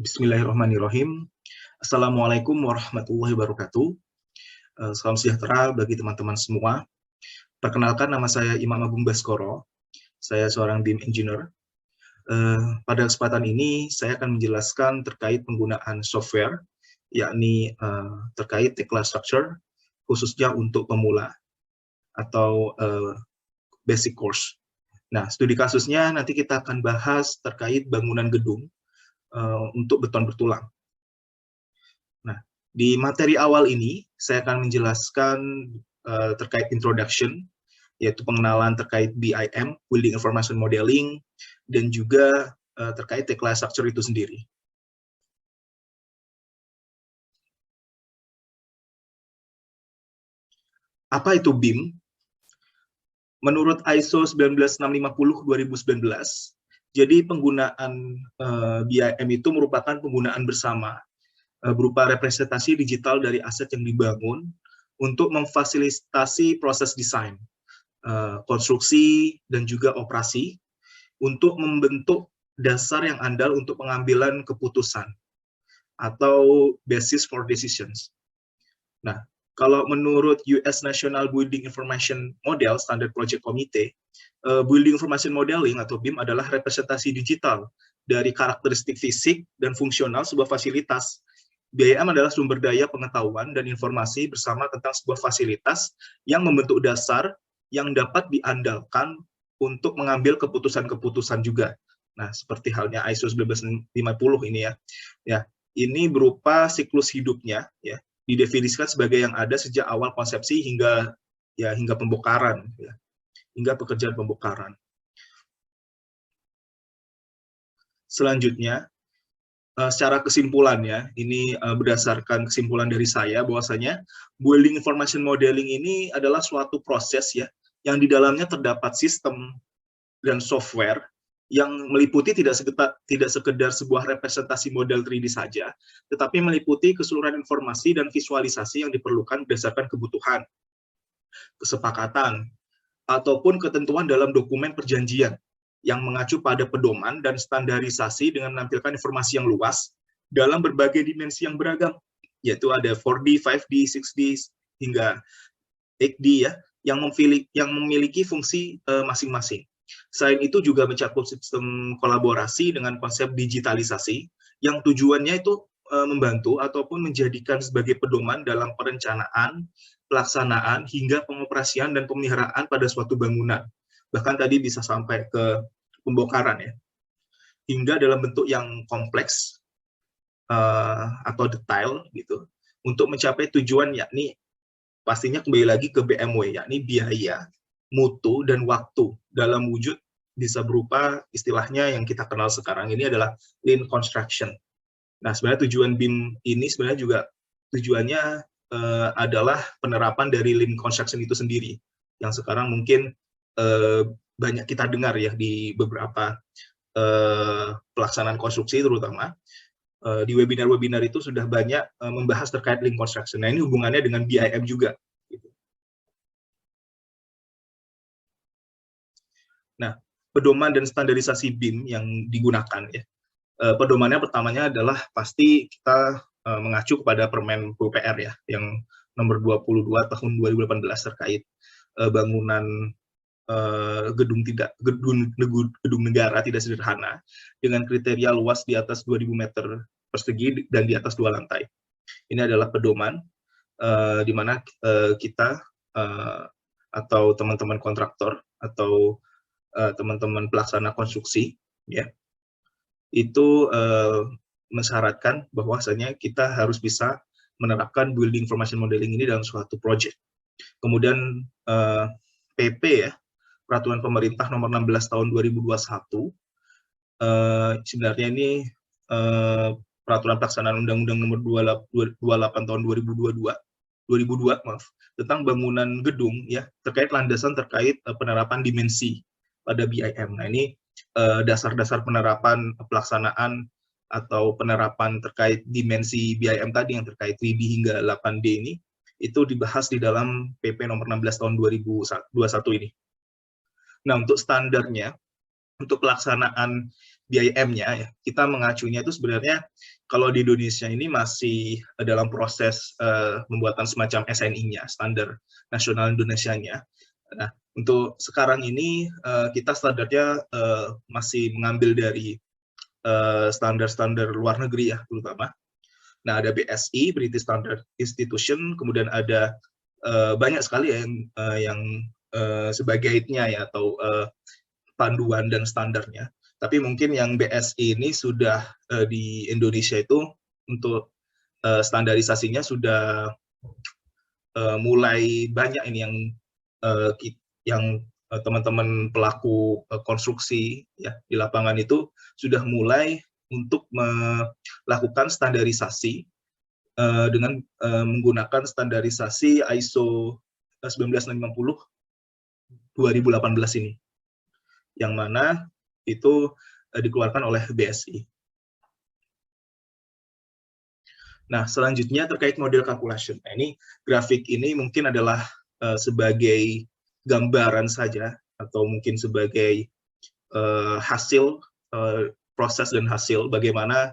Bismillahirrahmanirrahim. Assalamualaikum warahmatullahi wabarakatuh. Salam sejahtera bagi teman-teman semua. Perkenalkan, nama saya Imam Agung Baskoro. Saya seorang BIM engineer. Pada kesempatan ini, saya akan menjelaskan terkait penggunaan software, yakni terkait Tekla Structure, khususnya untuk pemula atau basic course. Nah, studi kasusnya nanti kita akan bahas terkait bangunan gedung untuk beton bertulang. Nah, di materi awal ini, saya akan menjelaskan terkait introduction, yaitu pengenalan terkait BIM, Building Information Modeling, dan juga terkait Tekla Structure itu sendiri. Apa itu BIM? Menurut ISO 19650/2019, jadi penggunaan BIM itu merupakan penggunaan bersama berupa representasi digital dari aset yang dibangun untuk memfasilitasi proses desain, konstruksi, dan juga operasi untuk membentuk dasar yang andal untuk pengambilan keputusan atau basis for decisions. Nah, kalau menurut US National Building Information Model Standard Project Committee, Building Information Modeling atau BIM adalah representasi digital dari karakteristik fisik dan fungsional sebuah fasilitas. BIM adalah sumber daya pengetahuan dan informasi bersama tentang sebuah fasilitas yang membentuk dasar yang dapat diandalkan untuk mengambil keputusan-keputusan juga. Nah, seperti halnya ISO 19650 ini ya, ini berupa siklus hidupnya, ya, didefinisikan sebagai yang ada sejak awal konsepsi hingga pembongkaran, ya, hingga pekerjaan pembongkaran. Selanjutnya, secara kesimpulannya, ini berdasarkan kesimpulan dari saya, bahwasanya Building Information Modeling ini adalah suatu proses, ya, yang di dalamnya terdapat sistem dan software yang meliputi tidak sekedar sebuah representasi model 3D saja, tetapi meliputi keseluruhan informasi dan visualisasi yang diperlukan berdasarkan kebutuhan, kesepakatan, ataupun ketentuan dalam dokumen perjanjian yang mengacu pada pedoman dan standarisasi dengan menampilkan informasi yang luas dalam berbagai dimensi yang beragam, yaitu ada 4D, 5D, 6D, hingga 8D, ya, yang memiliki fungsi masing-masing. Selain itu juga mencakup sistem kolaborasi dengan konsep digitalisasi yang tujuannya itu membantu ataupun menjadikan sebagai pedoman dalam perencanaan, pelaksanaan, hingga pengoperasian dan pemeliharaan pada suatu bangunan. Bahkan tadi bisa sampai ke pembongkaran, ya, hingga dalam bentuk yang kompleks atau detail gitu untuk mencapai tujuan, yakni pastinya kembali lagi ke BMW, yakni biaya, mutu, dan waktu dalam wujud bisa berupa istilahnya yang kita kenal sekarang ini adalah lean construction. Nah, sebenarnya tujuan BIM ini sebenarnya juga tujuannya adalah penerapan dari lean construction itu sendiri, yang sekarang mungkin banyak kita dengar, ya, di beberapa pelaksanaan konstruksi terutama. Di webinar-webinar itu sudah banyak membahas terkait lean construction. Nah, ini hubungannya dengan BIM juga. Nah, pedoman dan standarisasi BIM yang digunakan, ya. Pedomannya pertamanya adalah pasti kita mengacu kepada Permen PUPR, ya, yang nomor 22 tahun 2018 terkait bangunan gedung negara tidak sederhana dengan kriteria luas di atas 2.000 meter persegi dan di atas 2 lantai. Ini adalah pedoman di mana kita atau teman-teman kontraktor atau teman-teman pelaksana konstruksi, ya, itu mensyaratkan bahwasanya kita harus bisa menerapkan Building Information Modeling ini dalam suatu project. Kemudian PP, ya, Peraturan Pemerintah Nomor 16 Tahun 2021, sebenarnya ini Peraturan Pelaksanaan Undang-Undang Nomor 28 Tahun 2002, tentang bangunan gedung, ya, terkait landasan terkait penerapan dimensi pada BIM. Nah, ini dasar-dasar penerapan pelaksanaan atau penerapan terkait dimensi BIM tadi yang terkait 3D hingga 8D ini, itu dibahas di dalam PP nomor 16 tahun 2021 ini. Nah, untuk standarnya, untuk pelaksanaan BIM-nya ya, kita mengacunya itu sebenarnya kalau di Indonesia ini masih dalam proses pembuatan semacam SNI-nya, Standar Nasional Indonesianya. Nah, untuk sekarang ini kita standarnya masih mengambil dari standar-standar luar negeri ya, terutama. Nah, ada BSI, British Standard Institution, kemudian ada banyak sekali yang sebagai-nya ya, atau panduan dan standarnya. Tapi mungkin yang BSI ini sudah di Indonesia itu untuk standarisasinya sudah mulai banyak ini yang teman-teman pelaku konstruksi ya di lapangan itu sudah mulai untuk melakukan standarisasi dengan menggunakan standarisasi ISO 1950 2018 ini, yang mana itu dikeluarkan oleh BSI. Nah, selanjutnya terkait model calculation. Nah, ini grafik ini mungkin adalah sebagai gambaran saja, atau mungkin sebagai hasil proses dan hasil bagaimana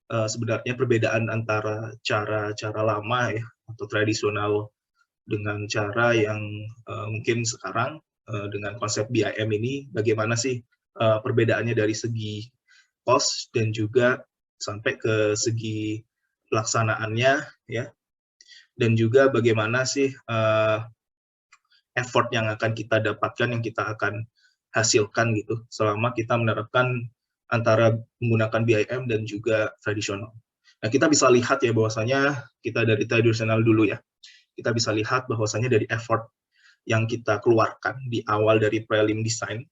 sebenarnya perbedaan antara cara lama ya atau tradisional dengan cara yang mungkin sekarang dengan konsep BIM ini, bagaimana sih perbedaannya dari segi cost dan juga sampai ke segi pelaksanaannya ya, dan juga bagaimana sih effort yang akan kita dapatkan, yang kita akan hasilkan gitu selama kita menerapkan antara menggunakan BIM dan juga tradisional. Nah, kita bisa lihat ya bahwasanya kita dari tradisional dulu ya. Kita bisa lihat bahwasanya dari effort yang kita keluarkan di awal dari prelim design,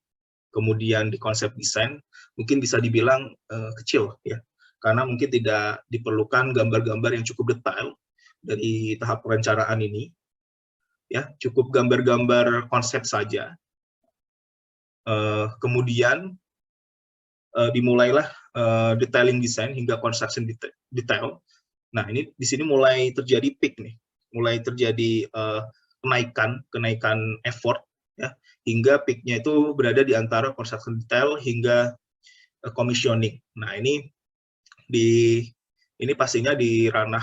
kemudian di konsep desain, mungkin bisa dibilang kecil ya, karena mungkin tidak diperlukan gambar-gambar yang cukup detail dari tahap perencanaan ini, ya cukup gambar-gambar konsep saja. Kemudian dimulailah detailing design hingga construction detail. Nah, ini di sini mulai terjadi peak nih, mulai terjadi kenaikan effort ya, hingga peaknya itu berada di antara construction detail hingga commissioning. Nah, ini pastinya di ranah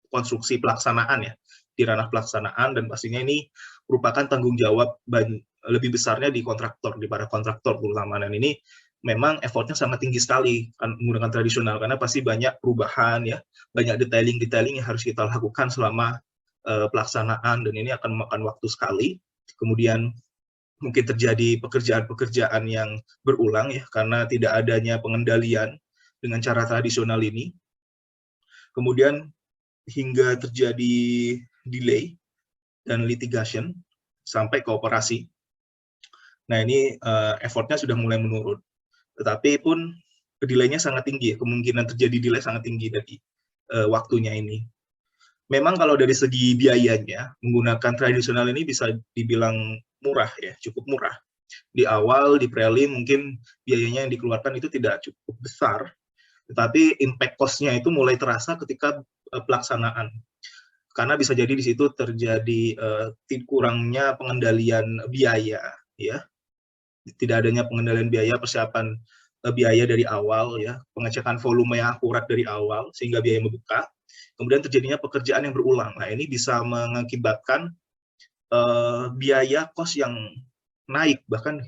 konstruksi pelaksanaan ya, di ranah pelaksanaan, dan pastinya ini merupakan tanggung jawab lebih besarnya di kontraktor, di para kontraktor terutama. Dan ini memang effortnya sangat tinggi sekali kan menggunakan tradisional, karena pasti banyak perubahan ya, banyak detailing yang harus kita lakukan selama pelaksanaan, dan ini akan memakan waktu sekali. Kemudian mungkin terjadi pekerjaan-pekerjaan yang berulang ya, karena tidak adanya pengendalian dengan cara tradisional ini. Kemudian hingga terjadi delay dan litigation sampai ke operasi. Nah, ini effortnya sudah mulai menurun. Tetapi pun delay-nya sangat tinggi, kemungkinan terjadi delay sangat tinggi dari waktunya ini. Memang kalau dari segi biayanya, menggunakan tradisional ini bisa dibilang murah ya, cukup murah. Di awal, di prelim, mungkin biayanya yang dikeluarkan itu tidak cukup besar, tetapi impact cost-nya itu mulai terasa ketika pelaksanaan. Karena bisa jadi di situ terjadi kurangnya pengendalian biaya, ya, tidak adanya pengendalian biaya, persiapan biaya dari awal, ya, pengecekan volume yang akurat dari awal sehingga biaya membuka. Kemudian terjadinya pekerjaan yang berulang. Nah, ini bisa mengakibatkan biaya kos yang naik, bahkan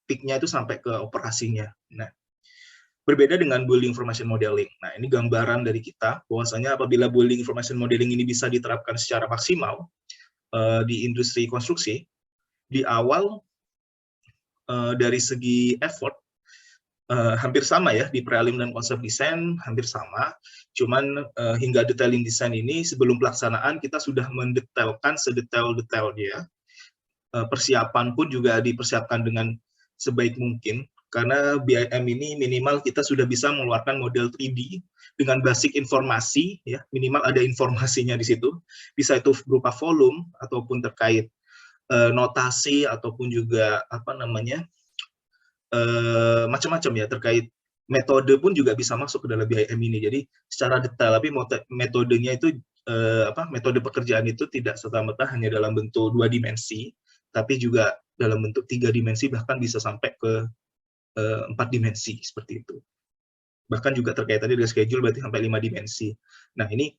peak-nya itu sampai ke operasinya. Nah, berbeda dengan building information modeling. Nah, ini gambaran dari kita bahwasanya apabila building information modeling ini bisa diterapkan secara maksimal di industri konstruksi, di awal dari segi effort hampir sama ya, di prelim dan konsep desain hampir sama, cuman hingga detailing desain ini sebelum pelaksanaan kita sudah mendetailkan sedetail-detailnya. Persiapan pun juga dipersiapkan dengan sebaik mungkin, karena BIM ini minimal kita sudah bisa mengeluarkan model 3D dengan basic informasi, ya, minimal ada informasinya di situ, bisa itu berupa volume ataupun terkait notasi ataupun juga apa namanya macam-macam ya, terkait metode pun juga bisa masuk ke dalam BIM ini. Jadi secara detail, tapi metodenya itu metode pekerjaan itu tidak serta-merta hanya dalam bentuk 2 dimensi, tapi juga dalam bentuk 3 dimensi, bahkan bisa sampai ke 4 dimensi seperti itu. Bahkan juga terkait tadi dengan schedule berarti sampai 5 dimensi. Nah, ini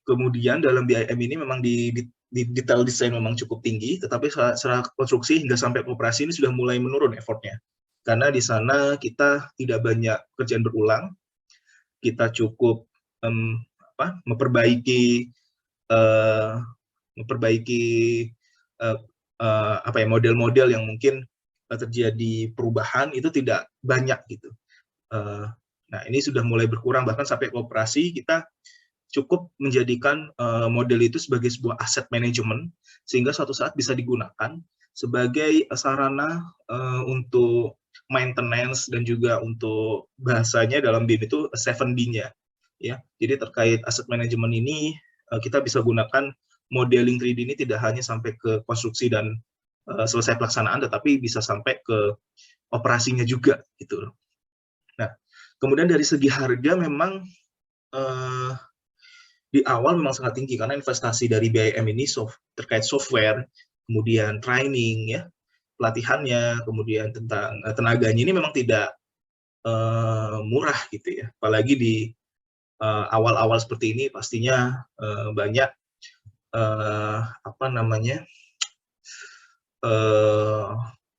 kemudian dalam BIM ini memang di detail desain memang cukup tinggi, tetapi secara konstruksi hingga sampai operasi ini sudah mulai menurun effortnya. Karena di sana kita tidak banyak pekerjaan berulang, kita cukup memperbaiki model-model yang mungkin terjadi perubahan itu tidak banyak gitu. Nah, ini sudah mulai berkurang, bahkan sampai operasi kita cukup menjadikan model itu sebagai sebuah aset manajemen, sehingga suatu saat bisa digunakan sebagai sarana untuk maintenance dan juga untuk bahasanya dalam BIM itu 7D-nya. Ya, jadi terkait aset manajemen ini kita bisa gunakan modeling 3D ini tidak hanya sampai ke konstruksi dan selesai pelaksanaan, tetapi bisa sampai ke operasinya juga gitu. Nah, kemudian dari segi harga memang di awal memang sangat tinggi karena investasi dari BIM ini terkait software, kemudian training ya, pelatihannya, kemudian tentang tenaganya ini memang tidak murah gitu ya. Apalagi di awal-awal seperti ini pastinya banyak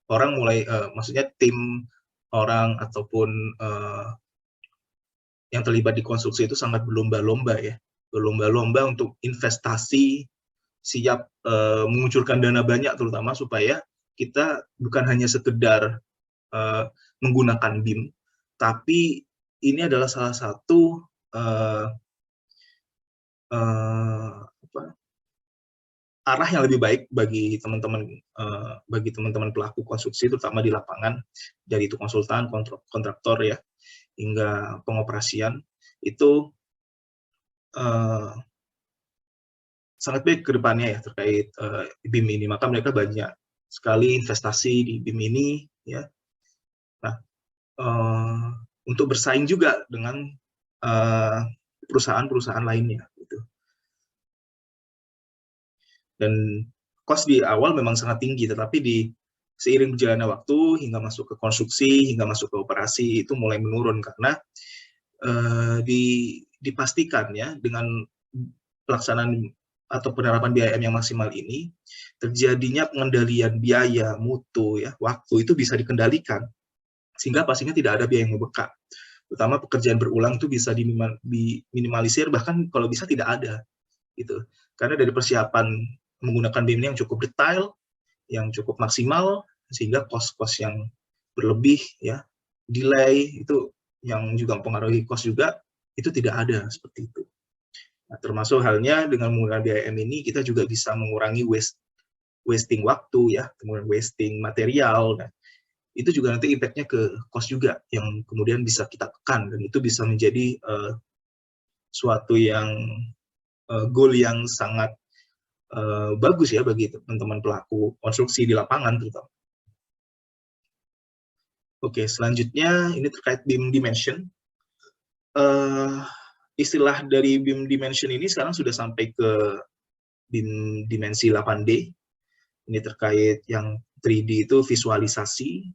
orang mulai maksudnya tim orang ataupun yang terlibat di konstruksi itu sangat berlomba-lomba ya, berlomba-lomba untuk investasi, siap mengucurkan dana banyak terutama supaya kita bukan hanya sekedar menggunakan BIM, tapi ini adalah salah satu arah yang lebih baik bagi teman-teman pelaku konstruksi, terutama di lapangan, dari itu konsultan, kontraktor ya, hingga pengoperasian itu sangat baik ke depannya ya terkait BIM ini. Maka mereka banyak sekali investasi di BIM ini ya. Nah, untuk bersaing juga dengan perusahaan-perusahaan lainnya gitu. Dan cost di awal memang sangat tinggi, tetapi seiring berjalannya waktu hingga masuk ke konstruksi, hingga masuk ke operasi itu mulai menurun karena dipastikan ya dengan pelaksanaan atau penerapan BIM yang maksimal ini terjadinya pengendalian biaya, mutu ya, waktu itu bisa dikendalikan sehingga pastinya tidak ada biaya yang membengkak. Terutama pekerjaan berulang itu bisa diminimalisir, bahkan kalau bisa tidak ada gitu. Karena dari persiapan menggunakan BIM yang cukup detail, yang cukup maksimal, sehingga cost-cost yang berlebih ya, delay itu yang juga mempengaruhi cost juga itu tidak ada seperti itu. Nah, termasuk halnya dengan menggunakan BIM ini kita juga bisa mengurangi wasting waktu ya, kemudian wasting material. Nah, itu juga nanti impact-nya ke cost juga yang kemudian bisa kita tekan, dan itu bisa menjadi suatu yang goal yang sangat bagus ya bagi teman-teman pelaku konstruksi di lapangan terutama. Oke, selanjutnya ini terkait BIM Dimension. Istilah dari BIM Dimension ini sekarang sudah sampai ke BIM Dimensi 8D. Ini terkait yang 3D itu visualisasi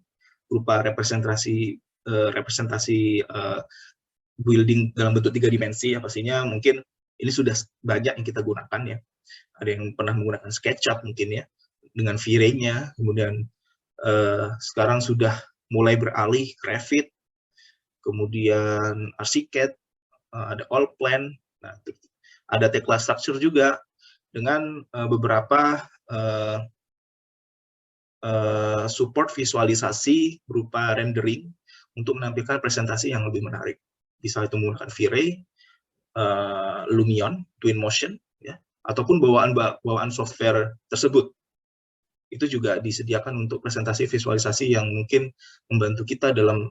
berupa representasi building dalam bentuk 3 dimensi ya, pastinya mungkin ini sudah banyak yang kita gunakan ya. Ada yang pernah menggunakan SketchUp mungkin ya, dengan V-Ray-nya, kemudian sekarang sudah mulai beralih ke Revit, kemudian Archicad, ada Allplan, nah, ada Tekla Structure juga, dengan beberapa support visualisasi berupa rendering untuk menampilkan presentasi yang lebih menarik. Bisa itu menggunakan V-Ray, Lumion, Twinmotion, ya, ataupun bawaan software tersebut. Itu juga disediakan untuk presentasi visualisasi yang mungkin membantu kita dalam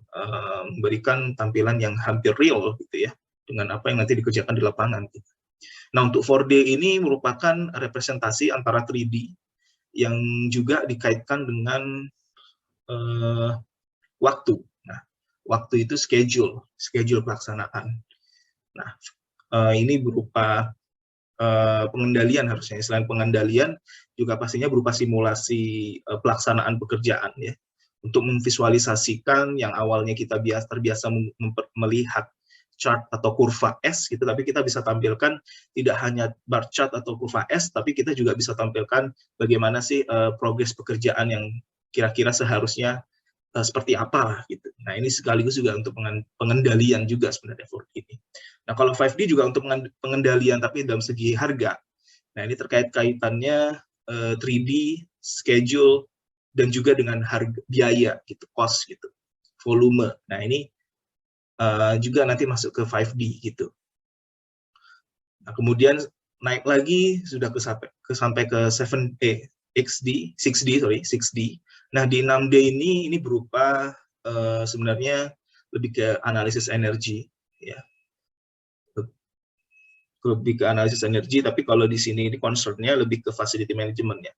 memberikan tampilan yang hampir real gitu ya, dengan apa yang nanti dikerjakan di lapangan. Nah, untuk 4D ini merupakan representasi antara 3D yang juga dikaitkan dengan waktu. Nah, waktu itu schedule pelaksanaan. Nah, ini berupa pengendalian harusnya. Selain pengendalian, juga pastinya berupa simulasi pelaksanaan pekerjaan ya, untuk memvisualisasikan yang awalnya kita terbiasa melihat chart atau kurva S gitu, tapi kita bisa tampilkan tidak hanya bar chart atau kurva S, tapi kita juga bisa tampilkan bagaimana sih progres pekerjaan yang kira-kira seharusnya seperti apa gitu. Nah, ini sekaligus juga untuk pengendalian juga sebenarnya 4D ini. Nah, kalau 5D juga untuk pengendalian tapi dalam segi harga. Nah, ini terkait kaitannya 3D, schedule, dan juga dengan harga biaya gitu, cost gitu, volume. Nah, ini juga nanti masuk ke 5D gitu. Nah, kemudian naik lagi sudah sampai ke 6D. Nah, di 6D ini berupa sebenarnya lebih ke analisis energi ya. Lebih ke analisis energi, tapi kalau di sini ini concern-nya lebih ke facility management ya.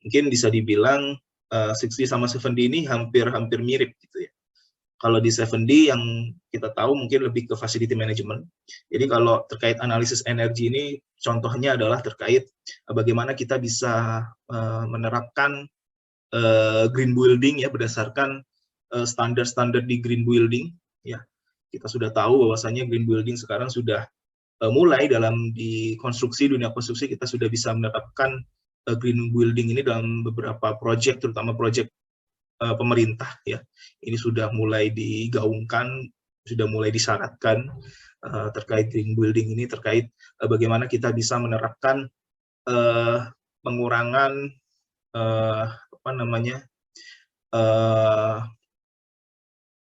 Mungkin bisa dibilang 6D sama 7D ini hampir mirip gitu ya. Kalau di 7D yang kita tahu mungkin lebih ke facility management. Jadi kalau terkait analisis energi ini, contohnya adalah terkait bagaimana kita bisa menerapkan green building ya berdasarkan standar-standar di green building ya. Kita sudah tahu bahwasanya green building sekarang sudah mulai di dunia konstruksi kita sudah bisa menerapkan green building ini dalam beberapa proyek, terutama proyek pemerintah ya. Ini sudah mulai digaungkan, sudah mulai disyaratkan terkait green building ini, terkait bagaimana kita bisa menerapkan pengurangan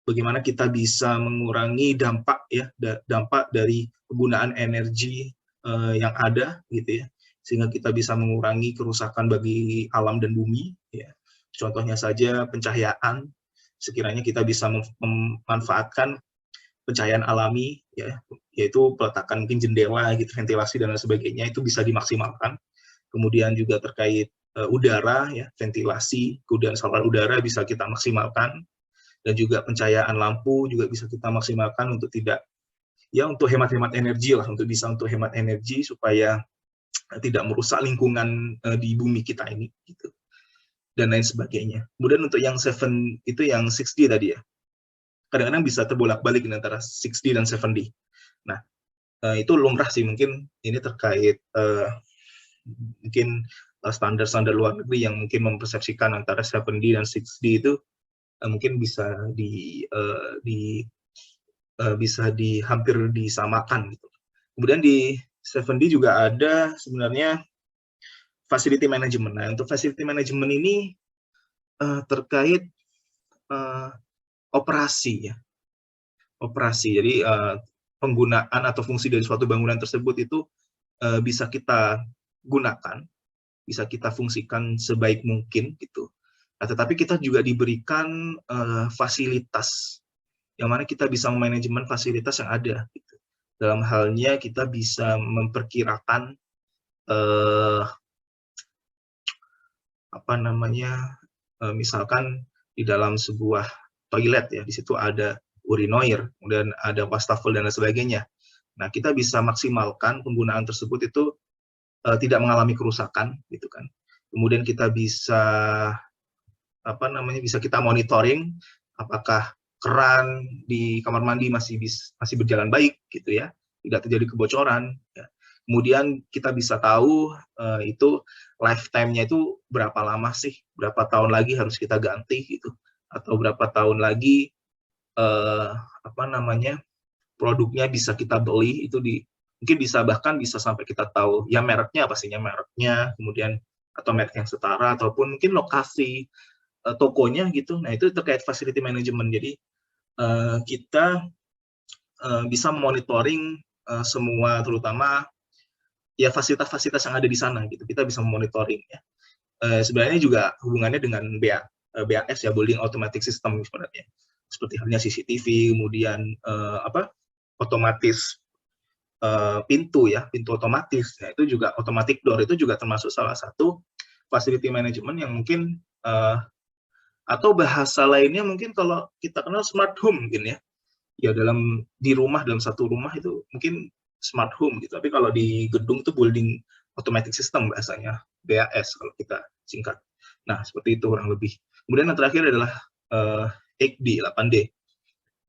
bagaimana kita bisa mengurangi dampak ya, dampak dari penggunaan energi yang ada gitu ya, sehingga kita bisa mengurangi kerusakan bagi alam dan bumi ya. Contohnya saja pencahayaan, sekiranya kita bisa memanfaatkan pencahayaan alami ya, yaitu peletakan mungkin jendela gitu, ventilasi dan lain sebagainya, itu bisa dimaksimalkan. Kemudian juga terkait udara ya, ventilasi, kemudian saluran udara bisa kita maksimalkan, dan juga pencahayaan lampu juga bisa kita maksimalkan untuk untuk hemat-hemat energi lah, untuk hemat energi supaya tidak merusak lingkungan di bumi kita ini gitu, dan lain sebagainya. Kemudian untuk yang 7 itu yang 6D tadi ya, kadang-kadang bisa terbolak-balik antara 6D dan 7D. Nah, itu lumrah sih, mungkin ini terkait mungkin standar-standar luar negeri yang mungkin mempersepsikan antara 7D dan 6D itu mungkin bisa hampir disamakan gitu. Kemudian di 7D juga ada sebenarnya facility management. Nah, untuk facility management ini terkait operasi ya. Operasi. Jadi penggunaan atau fungsi dari suatu bangunan tersebut itu bisa kita gunakan, bisa kita fungsikan sebaik mungkin gitu. Nah, tetapi kita juga diberikan fasilitas yang mana kita bisa memanajemen fasilitas yang ada gitu. Dalam halnya kita bisa memperkirakan misalkan di dalam sebuah toilet ya, di situ ada urinoir, kemudian ada wastafel dan lain sebagainya. Nah, kita bisa maksimalkan penggunaan tersebut itu tidak mengalami kerusakan gitu kan. Kemudian kita bisa bisa kita monitoring apakah keran di kamar mandi masih berjalan baik gitu ya, tidak terjadi kebocoran ya. Kemudian kita bisa tahu itu lifetime-nya itu berapa lama sih, berapa tahun lagi harus kita ganti gitu, atau berapa tahun lagi produknya bisa kita beli itu mungkin bahkan bisa sampai kita tahu ya mereknya, pastinya mereknya, kemudian atau merek yang setara, ataupun mungkin lokasi tokonya gitu. Nah, itu terkait facility management. Jadi kita bisa monitoring semua, terutama ya fasilitas-fasilitas yang ada di sana gitu. Kita bisa monitoring ya. Sebenarnya juga hubungannya dengan BAS ya, Building Automatic System sebenarnya. Seperti halnya CCTV, kemudian otomatis pintu otomatis. Nah, itu juga automatic door, itu juga termasuk salah satu facility management yang mungkin atau bahasa lainnya mungkin kalau kita kenal smart home mungkin ya. Ya dalam satu rumah itu mungkin smart home gitu. Tapi kalau di gedung itu building automatic system bahasanya, BAS kalau kita singkat. Nah, seperti itu kurang lebih. Kemudian yang terakhir adalah 8D, 8D.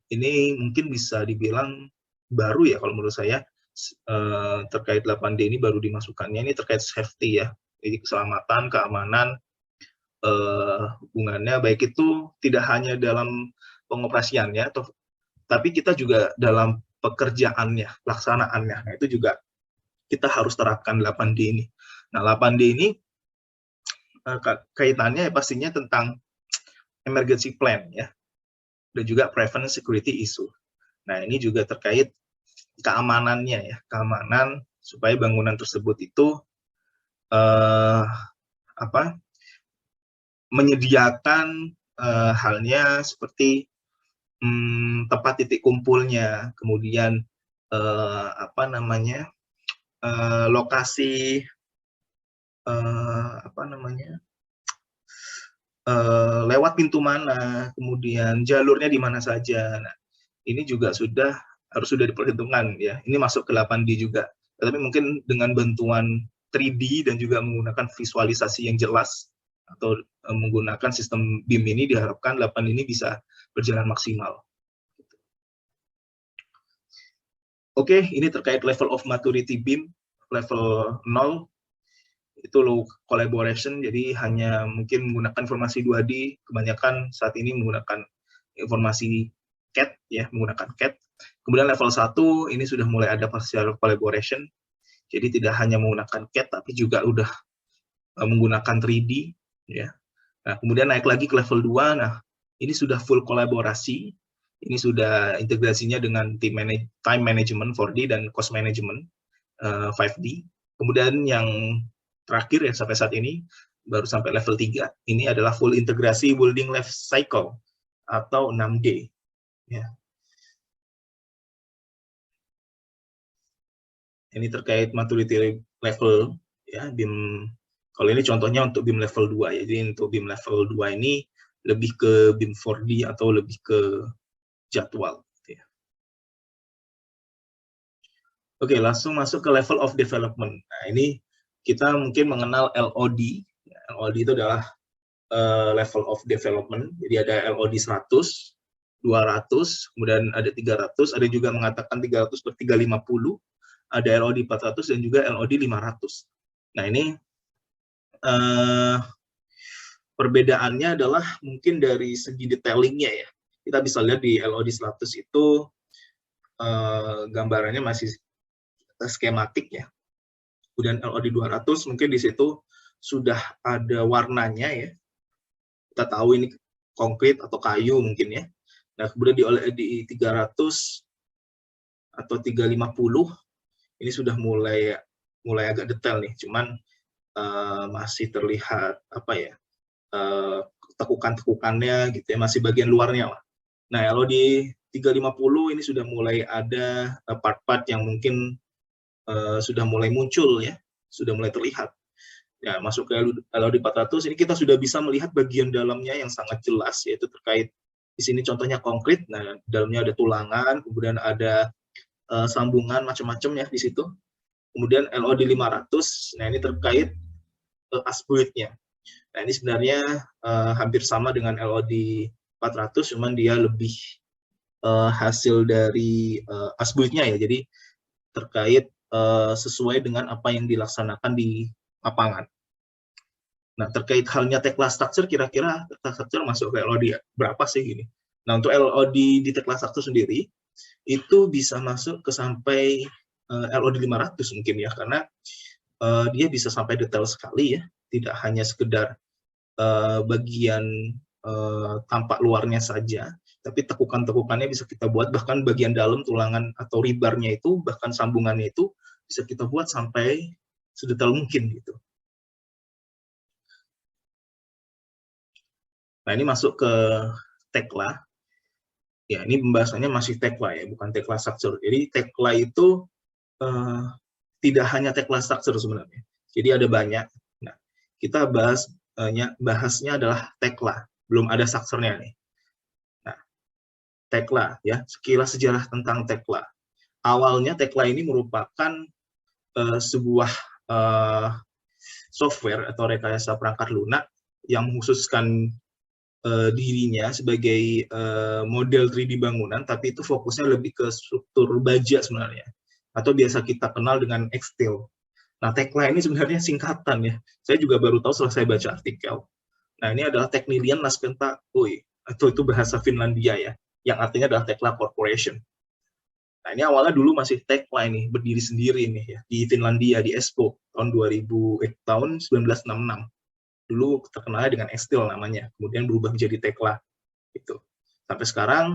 Ini mungkin bisa dibilang baru ya kalau menurut saya, terkait 8D ini baru dimasukkannya, ini terkait safety ya, jadi keselamatan, keamanan, hubungannya, baik itu tidak hanya dalam pengoperasiannya, tapi kita juga dalam pekerjaannya, pelaksanaannya, nah itu juga kita harus terapkan 8D ini. Nah 8D ini kaitannya pastinya tentang emergency plan ya, dan juga prevent security issue. Nah ini juga terkait keamanannya ya, keamanan supaya bangunan tersebut itu menyediakan halnya seperti tempat titik kumpulnya, kemudian lokasi lewat pintu mana, kemudian jalurnya di mana saja. Nah, ini juga harus sudah diperhitungkan ya. Ini masuk ke 8D juga. Tapi mungkin dengan bantuan 3D dan juga menggunakan visualisasi yang jelas atau menggunakan sistem BIM ini diharapkan 8 ini bisa berjalan maksimal. Oke, ini terkait level of maturity BIM, level 0, itu low collaboration, jadi hanya mungkin menggunakan informasi 2D, kebanyakan saat ini menggunakan informasi CAD, ya, menggunakan CAD. Kemudian level 1, ini sudah mulai ada partial collaboration, jadi tidak hanya menggunakan CAD, tapi juga udah menggunakan 3D, ya. Nah, kemudian naik lagi ke level 2, nah, ini sudah full kolaborasi, ini sudah integrasinya dengan time management 4D dan cost management 5D. Kemudian yang terakhir ya sampai saat ini baru sampai level 3, ini adalah full integrasi building life cycle atau 6D ya. Ini terkait maturity level ya, BIM. Kalau ini contohnya untuk BIM level 2 ya. Jadi untuk BIM level 2 ini lebih ke BIM 4D atau lebih ke jadwal gitu ya. Oke, langsung masuk ke level of development. Nah, ini kita mungkin mengenal LOD. LOD itu adalah level of development. Jadi ada LOD 100, 200, kemudian ada 300, ada juga mengatakan 300/350, ada LOD 400 dan juga LOD 500. Nah, ini perbedaannya adalah mungkin dari segi detailingnya ya. Kita bisa lihat di LOD 100 itu gambarannya masih skematik ya. Kemudian LOD 200 mungkin di situ sudah ada warnanya ya. Kita tahu ini konkret atau kayu mungkin ya. Nah, kemudian di 300 atau 350 ini sudah mulai agak detail nih, cuman masih terlihat tekukan-tekukannya gitu ya, masih bagian luarnya lah. Nah, kalau di 350 ini sudah mulai ada part-part yang mungkin sudah mulai muncul ya, sudah mulai terlihat. Ya, masuk ke LOD 400 ini kita sudah bisa melihat bagian dalamnya yang sangat jelas, yaitu terkait di sini contohnya konkret. Nah, dalamnya ada tulangan, kemudian ada sambungan macam-macam ya di situ. Kemudian LOD 500, nah ini terkait asbuitnya. Nah, ini sebenarnya hampir sama dengan LOD 400, cuman dia lebih hasil dari asbuitnya ya. Jadi terkait sesuai dengan apa yang dilaksanakan di lapangan. Nah, terkait halnya tekla structure, kira-kira tekla structure masuk ke LOD berapa sih ini? Nah, untuk LOD di tekla structure sendiri, itu bisa masuk ke sampai LOD 500 mungkin ya, karena dia bisa sampai detail sekali ya, tidak hanya sekedar bagian tampak luarnya saja, tapi tekukan-tekukannya bisa kita buat, bahkan bagian dalam tulangan atau rebarnya itu, bahkan sambungannya itu bisa kita buat sampai sedetail mungkin gitu. Nah, ini masuk ke tekla. Ya, ini pembahasannya masih tekla ya, bukan tekla structure. Jadi tekla itu tidak hanya tekla structure sebenarnya. Jadi ada banyak. Nah, kita bahasnya adalah tekla, belum ada structure-nya nih. Nah, tekla ya, sekilas sejarah tentang tekla. Awalnya tekla ini merupakan sebuah software atau rekayasa perangkat lunak yang mengkhususkan dirinya sebagai model 3D bangunan, tapi itu fokusnya lebih ke struktur baja sebenarnya, atau biasa kita kenal dengan X-Steel. Nah, Tekla ini sebenarnya singkatan ya. Saya juga baru tahu setelah saya baca artikel. Nah, ini adalah Teknilian Laskenta Oy, atau itu bahasa Finlandia ya, yang artinya adalah Tekla Corporation. Nah, ini awalnya dulu masih Tekla ini, berdiri sendiri nih ya, di Finlandia, di Espoo, tahun 1966. Dulu terkenalnya dengan X-Steel namanya, kemudian berubah menjadi Tekla. Gitu. Sampai sekarang,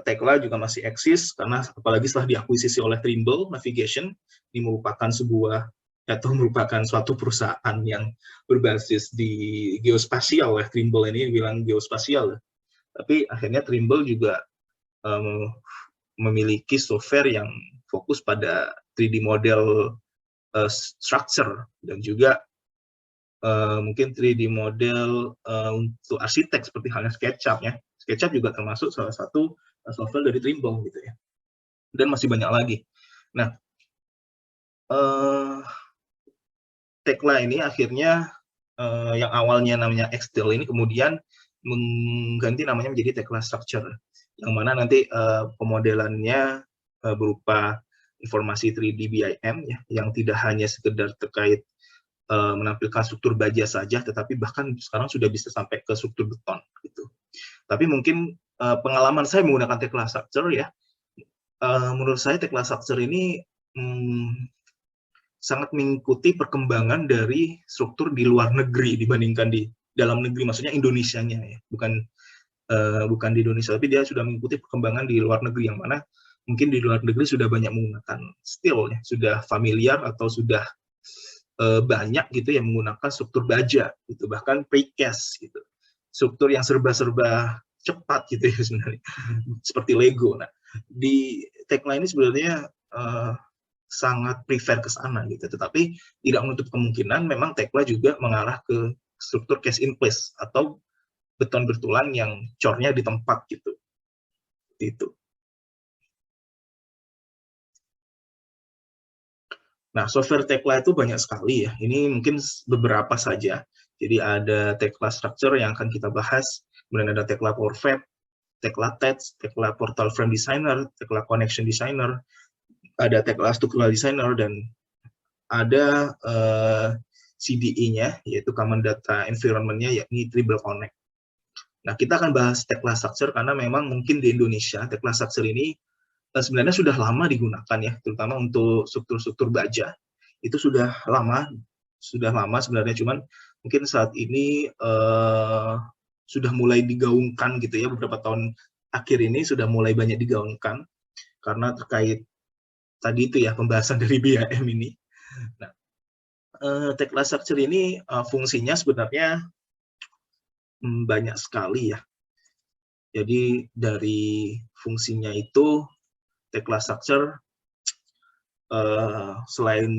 Tekla juga masih eksis, karena apalagi setelah diakuisisi oleh Trimble Navigation, ini merupakan suatu perusahaan yang berbasis di geospasial ya. Trimble ini bilang geospasial, tapi akhirnya Trimble juga memiliki software yang fokus pada 3D model structure, dan juga mungkin 3D model untuk arsitek seperti halnya SketchUp ya. SketchUp juga termasuk salah satu software dari Trimble gitu ya. Dan masih banyak lagi. Nah, Tekla ini akhirnya yang awalnya namanya X-Steel ini kemudian mengganti namanya menjadi Tekla Structure, yang mana nanti pemodelannya berupa informasi 3D BIM ya, yang tidak hanya sekedar terkait menampilkan struktur baja saja, tetapi bahkan sekarang sudah bisa sampai ke struktur beton gitu. Tapi mungkin pengalaman saya menggunakan Tekla Structure ya, menurut saya Tekla Structure ini sangat mengikuti perkembangan dari struktur di luar negeri dibandingkan di dalam negeri, maksudnya Indonesianya ya, bukan di Indonesia, tapi dia sudah mengikuti perkembangan di luar negeri, yang mana mungkin di luar negeri sudah banyak menggunakan steel ya, sudah familiar atau sudah banyak gitu yang menggunakan struktur baja gitu, bahkan precast gitu, struktur yang serba-serba cepat gitu ya sebenarnya, seperti Lego. Nah, di Tekla ini sebenarnya sangat prefer ke sana gitu, tetapi tidak menutup kemungkinan memang Tekla juga mengarah ke struktur cast in place atau beton bertulang yang cornya di tempat gitu. Itu. Nah, software Tekla itu banyak sekali ya. Ini mungkin beberapa saja. Jadi ada Tekla Structure yang akan kita bahas, kemudian ada Tekla Power Fab, Tekla TEDS, Tekla Portal Frame Designer, Tekla Connection Designer, ada Tekla Structural Designer, dan ada CDE-nya, yaitu Common Data Environment-nya, yakni Trimble Connect. Nah, kita akan bahas Tekla Structure karena memang mungkin di Indonesia Tekla Structure ini sebenarnya sudah lama digunakan ya, terutama untuk struktur-struktur baja. Itu sudah lama sebenarnya, cuman mungkin saat ini sudah mulai digaungkan gitu ya, beberapa tahun akhir ini sudah mulai banyak digaungkan karena terkait tadi itu ya, pembahasan dari BIM ini. Nah, Tekla Structure ini fungsinya sebenarnya banyak sekali ya. Jadi dari fungsinya itu Tekla Structure selain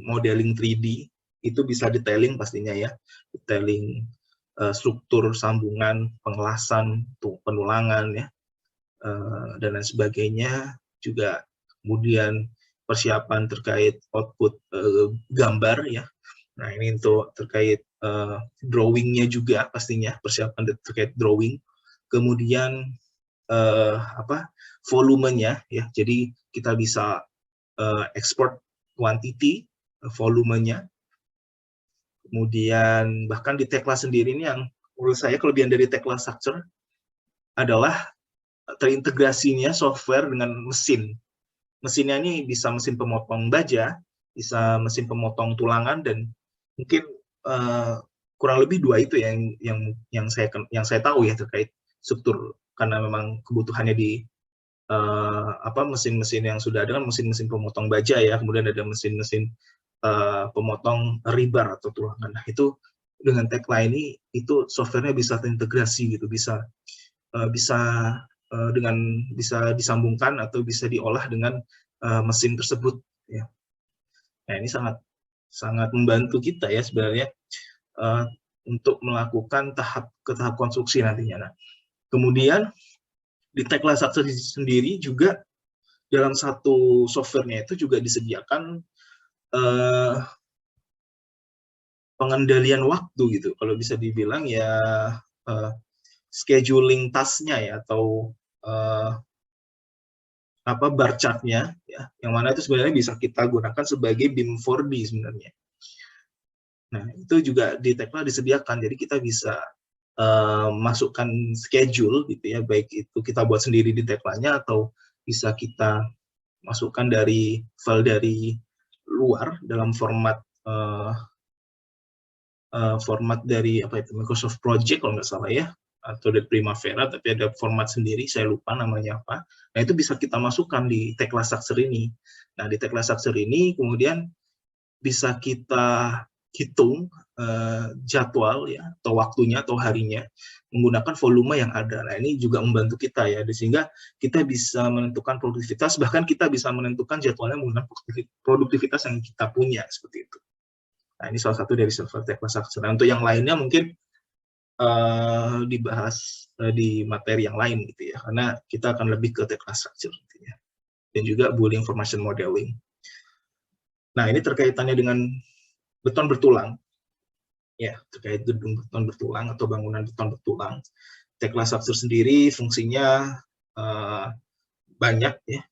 modeling 3D itu bisa detailing pastinya ya, detailing struktur sambungan, pengelasan, penulangan ya, dan lain sebagainya, juga kemudian persiapan terkait output gambar ya. Nah, ini untuk terkait drawingnya juga pastinya, persiapan terkait drawing, kemudian volumenya ya, jadi kita bisa export quantity, volumenya. Kemudian bahkan di Tekla sendiri ini yang menurut saya kelebihan dari Tekla Structure adalah terintegrasinya software dengan mesin. Mesinnya ini bisa mesin pemotong baja, bisa mesin pemotong tulangan, dan mungkin kurang lebih dua itu yang saya tahu ya terkait struktur, karena memang kebutuhannya di mesin-mesin yang sudah ada kan mesin-mesin pemotong baja ya, kemudian ada mesin-mesin pemotong rebar atau tulangan. Nah, itu dengan Tekla ini itu softwarenya bisa terintegrasi gitu, bisa disambungkan atau bisa diolah dengan mesin tersebut ya. Nah, ini sangat membantu kita ya sebenarnya untuk melakukan tahap konstruksi nantinya. Nah, kemudian di Tekla Structure sendiri juga dalam satu softwarenya itu juga disediakan pengendalian waktu gitu, kalau bisa dibilang ya, scheduling task-nya ya, atau bar chart-nya ya, yang mana itu sebenarnya bisa kita gunakan sebagai BIM 4D sebenarnya. Nah, itu juga di Tekla disediakan, jadi kita bisa masukkan schedule gitu ya, baik itu kita buat sendiri di Teklanya atau bisa kita masukkan dari file dari luar dalam format format dari apa itu, Microsoft Project kalau nggak salah ya, atau dari Primavera, tapi ada format sendiri, saya lupa namanya apa. Nah, itu bisa kita masukkan di Tekla Structure ini. Nah, di Tekla Structure ini kemudian bisa kita hitung jadwal ya, atau waktunya atau harinya menggunakan volume yang ada. Nah, ini juga membantu kita ya, sehingga kita bisa menentukan produktivitas, bahkan kita bisa menentukan jadwalnya menggunakan produktivitas yang kita punya, seperti itu. Nah, ini salah satu dari software Tekla Structure. Nah, untuk yang lainnya mungkin dibahas di materi yang lain gitu ya, karena kita akan lebih ke Tekla Structure gitu ya, dan juga Boolean Information Modeling. Nah, ini terkaitannya dengan beton bertulang, ya, terkait gedung beton bertulang atau bangunan beton bertulang. Tekla Structure sendiri fungsinya banyak ya.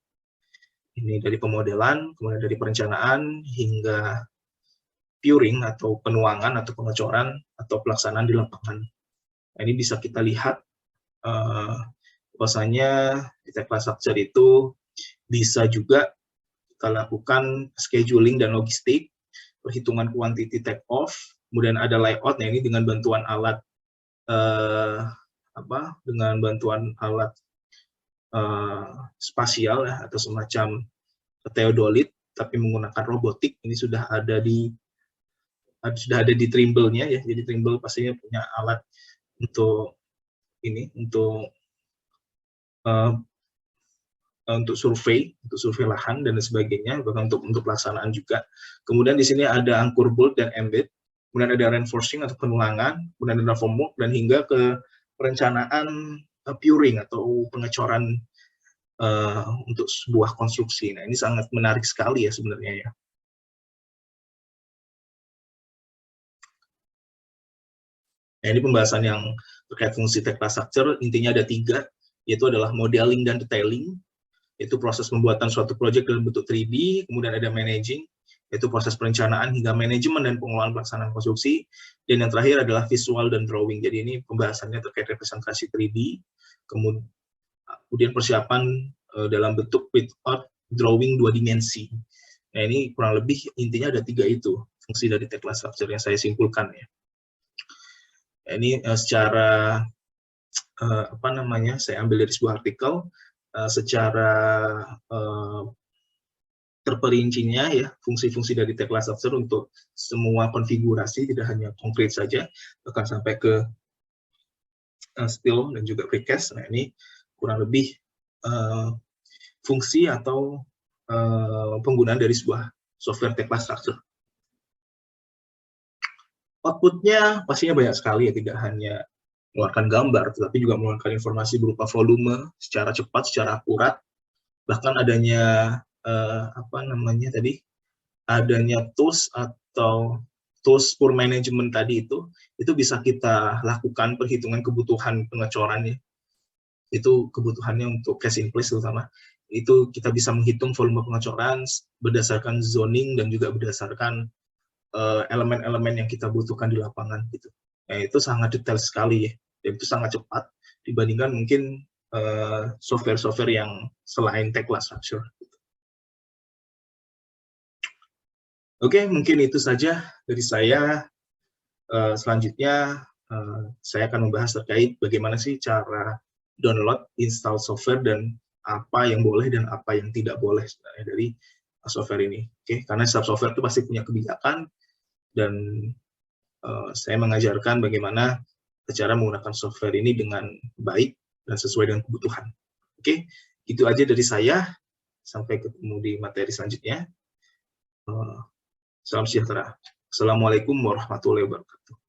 Ini dari pemodelan, kemudian dari perencanaan, hingga puring atau penuangan atau pengecoran atau pelaksanaan di lapangan. Nah, ini bisa kita lihat bahwasanya di Tekla Structure itu bisa juga kita lakukan scheduling dan logistik, perhitungan quantity take off, kemudian ada layout. Nah, ini dengan bantuan alat dengan bantuan alat spasial ya, atau semacam theodolit, tapi menggunakan robotik. Ini sudah ada di Trimble-nya ya. Jadi Trimble pastinya punya alat untuk ini, untuk survei lahan dan sebagainya, bahkan untuk pelaksanaan juga. Kemudian di sini ada angkur bolt dan embed, kemudian ada reinforcing atau penulangan, kemudian ada formwork, dan hingga ke perencanaan puring atau pengecoran untuk sebuah konstruksi. Nah, ini sangat menarik sekali ya sebenarnya ya. Nah, ini pembahasan yang terkait fungsi Tekla Structure, intinya ada 3, yaitu adalah modeling dan detailing, itu proses pembuatan suatu proyek dalam bentuk 3D, kemudian ada managing, yaitu proses perencanaan hingga manajemen dan pengelolaan pelaksanaan konstruksi, dan yang terakhir adalah visual dan drawing. Jadi ini pembahasannya terkait representasi 3D, kemudian persiapan dalam bentuk without drawing 2 dimensi. Nah, ini kurang lebih intinya ada 3 itu, fungsi dari Tekla Structure yang saya simpulkan ya. Ini secara saya ambil dari sebuah artikel, secara terperincinya ya, fungsi-fungsi dari Tekla Structure untuk semua konfigurasi, tidak hanya konkret saja, bahkan sampai ke steel dan juga precast. Nah, ini kurang lebih fungsi atau penggunaan dari sebuah software Tekla Structure. Output-nya pastinya banyak sekali ya, tidak hanya mengeluarkan gambar, tetapi juga mengeluarkan informasi berupa volume secara cepat, secara akurat, bahkan adanya adanya tools atau tools for management tadi itu bisa kita lakukan perhitungan kebutuhan pengecorannya. Itu kebutuhannya untuk cash in place terutama. Itu kita bisa menghitung volume pengecoran berdasarkan zoning dan juga berdasarkan elemen-elemen yang kita butuhkan di lapangan gitu. Nah, itu sangat detail sekali ya. Dan itu sangat cepat dibandingkan mungkin software-software yang selain Tekla Structure. Oke, mungkin itu saja dari saya. Selanjutnya, saya akan membahas terkait bagaimana sih cara download, install software, dan apa yang boleh dan apa yang tidak boleh sebenarnya dari software ini. Oke, karena setiap software itu pasti punya kebijakan, dan saya mengajarkan bagaimana cara menggunakan software ini dengan baik dan sesuai dengan kebutuhan. Oke, itu aja dari saya. Sampai ketemu di materi selanjutnya. Salam sejahtera. Assalamualaikum warahmatullahi wabarakatuh.